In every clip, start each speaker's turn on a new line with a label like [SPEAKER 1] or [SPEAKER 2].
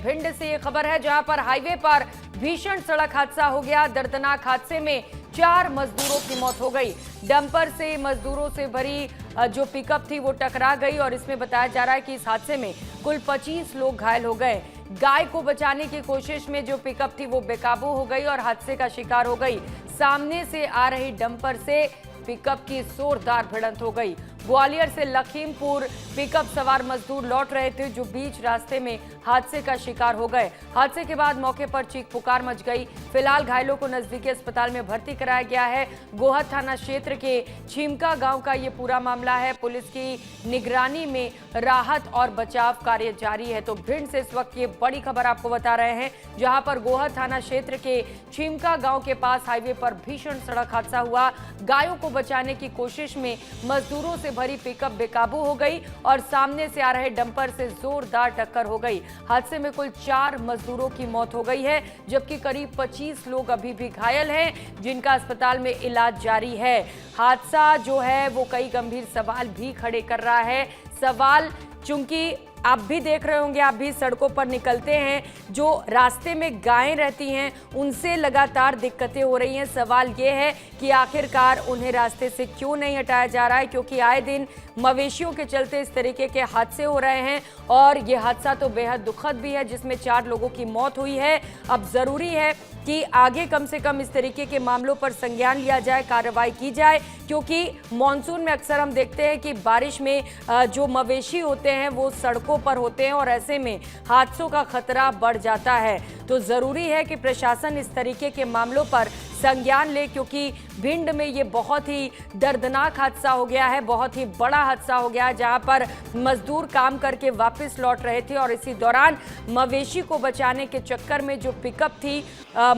[SPEAKER 1] भिंड से ये खबर है, जहां पर हाईवे पर भीषण सड़क हादसा हो गया। दर्दनाक हादसे में 4 मजदूरों की मौत हो गई। डंपर से मजदूरों से भरी जो पिकअप थी वो टकरा गई और इसमें बताया जा रहा है कि इस हादसे में कुल 25 लोग घायल हो गए। गाय को बचाने की कोशिश में जो पिकअप थी वो बेकाबू हो गई और हादसे का शिकार हो गई। सामने से आ रही डंपर से पिकअप की जोरदार भिड़ंत हो गई। ग्वालियर से लखीमपुर पिकअप सवार मजदूर लौट रहे थे, जो बीच रास्ते में हादसे का शिकार हो गए। हादसे के बाद मौके पर चीख पुकार मच गई। फिलहाल घायलों को नजदीकी अस्पताल में भर्ती कराया गया है। गोहद थाना क्षेत्र के छीमका गांव का ये पूरा मामला है। पुलिस की निगरानी में राहत और बचाव कार्य जारी है। तो भिंड से इस वक्त ये बड़ी खबर आपको बता रहे हैं, जहां पर गोहद थाना क्षेत्र के छीमका गांव के पास हाईवे पर भीषण सड़क हादसा हुआ। गायों को बचाने की कोशिश में मजदूरों से भरी पिकअप बेकाबू हो गई और सामने से आ रहे डंपर से जोरदार टक्कर हो गई। हादसे में कुल 4 मजदूरों की मौत हो गई है, जबकि करीब 25 लोग अभी भी घायल हैं, जिनका अस्पताल में इलाज जारी है। हादसा जो है वो कई गंभीर सवाल भी खड़े कर रहा है। सवाल चूंकि आप भी देख रहे होंगे, आप भी सड़कों पर निकलते हैं, जो रास्ते में गायें रहती हैं उनसे लगातार दिक्कतें हो रही हैं। सवाल ये है कि आखिरकार उन्हें रास्ते से क्यों नहीं हटाया जा रहा है, क्योंकि आए दिन मवेशियों के चलते इस तरीके के हादसे हो रहे हैं और ये हादसा तो बेहद दुखद भी है, जिसमें 4 लोगों की मौत हुई है। अब जरूरी है कि आगे कम से कम इस तरीके के मामलों पर संज्ञान लिया जाए, कार्रवाई की जाए, क्योंकि मॉनसून में अक्सर हम देखते हैं कि बारिश में जो मवेशी होते हैं वो सड़कों पर होते हैं और ऐसे में हादसों का खतरा बढ़ जाता है। तो जरूरी है कि प्रशासन इस तरीके के मामलों पर संज्ञान ले, क्योंकि भिंड में ये बहुत ही दर्दनाक हादसा हो गया है, बहुत ही बड़ा हादसा हो गया, जहां पर मजदूर काम करके वापस लौट रहे थे और इसी दौरान मवेशी को बचाने के चक्कर में जो पिकअप थी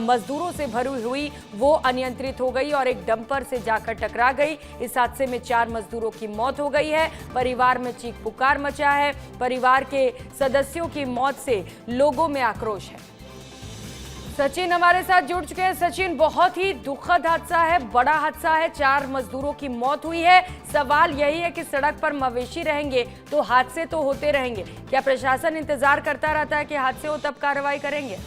[SPEAKER 1] मजदूरों से भरी हुई वो अनियंत्रित हो गई और एक डंपर से जाकर टकरा गई। इस हादसे में 4 मजदूरों की मौत हो गई है। परिवार में चीख पुकार मचा है। परिवार के सदस्यों की मौत से लोगों में आक्रोश है। सचिन हमारे साथ जुड़ चुके हैं। सचिन, बहुत ही दुखद हादसा है, बड़ा हादसा है, 4 मजदूरों की मौत हुई है। सवाल यही है कि सड़क पर मवेशी रहेंगे तो हादसे तो होते रहेंगे। क्या प्रशासन इंतजार करता रहता है कि हादसे हो तब कार्रवाई करेंगे?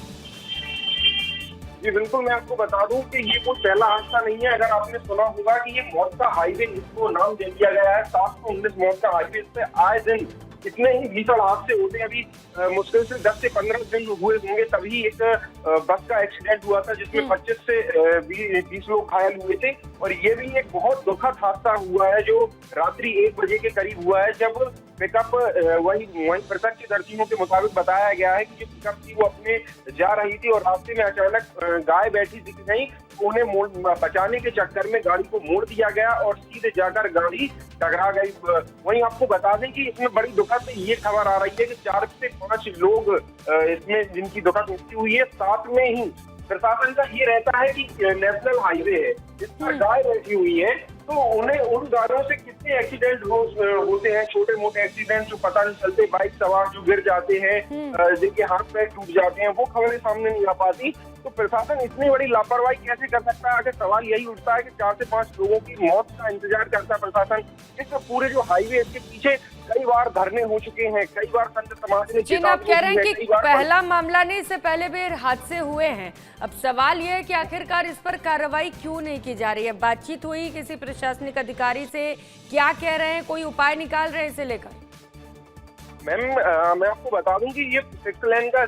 [SPEAKER 2] जी बिल्कुल, मैं आपको बता दूं कि ये कोई पहला हादसा नहीं है। अगर आपने सुना होगा कि ये मौत का हाईवे, इसको नाम दे दिया गया है 719 मौत का हाईवे। इस पे आए दिन इतने ही भीषण हादसे होते हैं। अभी मुश्किल से 10 से 15 दिन हुए होंगे तभी एक बस का एक्सीडेंट हुआ था, जिसमें 25 से 20 लोग घायल हुए थे। और ये भी एक बहुत दुखद हादसा हुआ है जो रात्रि 1 बजे के करीब हुआ है, जब पिकअप वही प्रत्यक्षदर्शियों के मुताबिक बताया गया है कि जो पिकअप थी वो अपने जा रही थी और रास्ते में अचानक गाय बैठी दिख गई। उन्हें बचाने के चक्कर में गाड़ी को मोड़ दिया गया और सीधे जाकर गाड़ी टकरा गई। वहीं आपको बता दें कि इसमें बड़ी दुखद ये खबर आ रही है कि 4 से 5 लोग इसमें जिनकी दुखद मृत्यु हुई है। साथ में ही प्रशासन का ये रहता है कि नेशनल हाईवे है, इस पर गाय बैठी हुई है, तो उन्हें उन गाड़ियों से कितने एक्सीडेंट होते हैं, छोटे मोटे एक्सीडेंट जो पता नहीं चलते, बाइक सवार जो गिर जाते हैं, जिनके हाथ पैर टूट जाते हैं, वो खबरें सामने नहीं आ पाती। तो प्रशासन इतनी बड़ी लापरवाही कैसे कर सकता है? आगे सवाल यही उठता है कि 4 से 5 लोगों की मौत का इंतजार करता प्रशासन। इस पूरे जो हाईवे, इसके पीछे कई बार धरने हो चुके हैं, कई बार संत समाज ने
[SPEAKER 1] जिन आप कह रहे हैं कि पहला मामला नहीं, इससे पहले भी हादसे हुए हैं। अब सवाल यह है कि आखिरकार इस पर कार्रवाई क्यों नहीं की जा रही है? बातचीत हुई किसी प्रशासनिक अधिकारी से? क्या कह रहे हैं? कोई उपाय निकाल रहे हैं इसे लेकर?
[SPEAKER 2] मैम, मैं आपको बता दूं कि ये 6 लेन का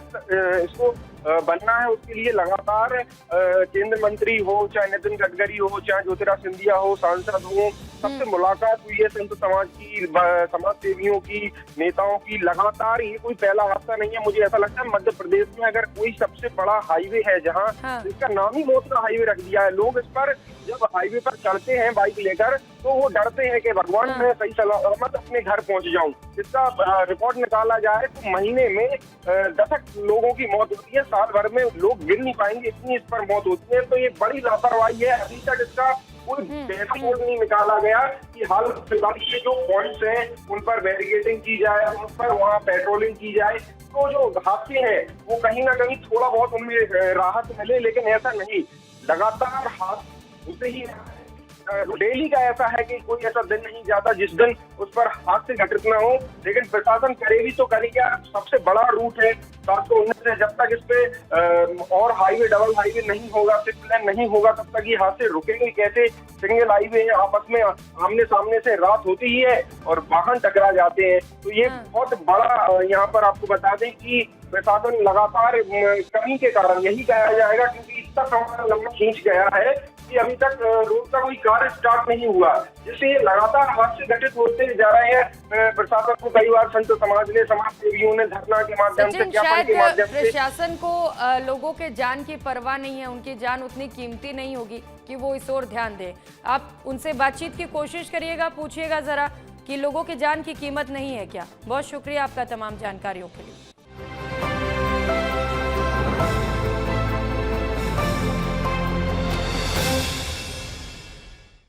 [SPEAKER 2] इसको बनना है, उसके लिए लगातार केंद्र मंत्री हो, चाहे नितिन गडकरी हो, चाहे ज्योतिरादित्य सिंधिया हो, सांसद हो, सबसे मुलाकात हुई है संत समाज की, समाज सेवियों की, नेताओं की। लगातार ये कोई पहला हादसा नहीं है। मुझे ऐसा लगता है मध्य प्रदेश में अगर कोई सबसे बड़ा हाईवे है जहाँ इसका नाम ही मौत का हाईवे रख दिया है। लोग इस पर जब हाईवे पर चढ़ते हैं बाइक लेकर तो वो डरते हैं कि भगवान मैं सही सलामत अपने घर पहुंच जाऊं। इसका रिकॉर्ड निकाला जाए तो महीने में 10 लोगों की मौत होती है, साल भर में लोग गिन नहीं पाएंगे, इतनी इस पर मौत होती है। तो ये बड़ी लापरवाही है। अभी तक इसका कोई बेहतर नहीं निकाला गया कि हाल फिलहाल के जो पॉइंट्स हैं उन पर बैरिकेडिंग की जाए, उन पर वहाँ पेट्रोलिंग की जाए, तो जो हादसे हैं वो कहीं ना कहीं थोड़ा बहुत उनमें राहत मिले। लेकिन ऐसा नहीं, लगातार हादसे होते ही डेली का ऐसा है कि कोई ऐसा दिन नहीं जाता जिस दिन उस पर हादसे घटित ना हो, लेकिन प्रशासन करे भी तो करे क्या। सबसे बड़ा रूट है 719 से, जब तक इस पे और हाईवे, डबल हाईवे नहीं होगा, सिक्स लेन नहीं होगा, तब तक ये हादसे रुकेंगे कैसे। सिंगल हाईवे है, आपस में आमने सामने से रात होती ही है और वाहन टकरा जाते हैं। तो ये बहुत बड़ा यहाँ पर आपको बता दें कि प्रशासन लगातार कमी के कारण यही कहा जाएगा, क्योंकि इतना समय लंबा खींच गया है कि अभी तक रोड का कोई कार्य स्टार्ट नहीं हुआ, जिससे ये लगातार हादसे घटित होते जा रहे हैं। प्रशासन को कई बार संत समाज ने, समाज सेवियों ने धरना के माध्यम से, ज्ञापन के माध्यम से,
[SPEAKER 1] प्रशासन को लोगों के जान की परवाह नहीं है, उनकी जान उतनी कीमती नहीं होगी कि वो इस ओर ध्यान दे। आप उनसे बातचीत की कोशिश करिएगा, पूछिएगा जरा कि लोगों की जान की कीमत नहीं है क्या। बहुत शुक्रिया आपका तमाम जानकारियों के लिए।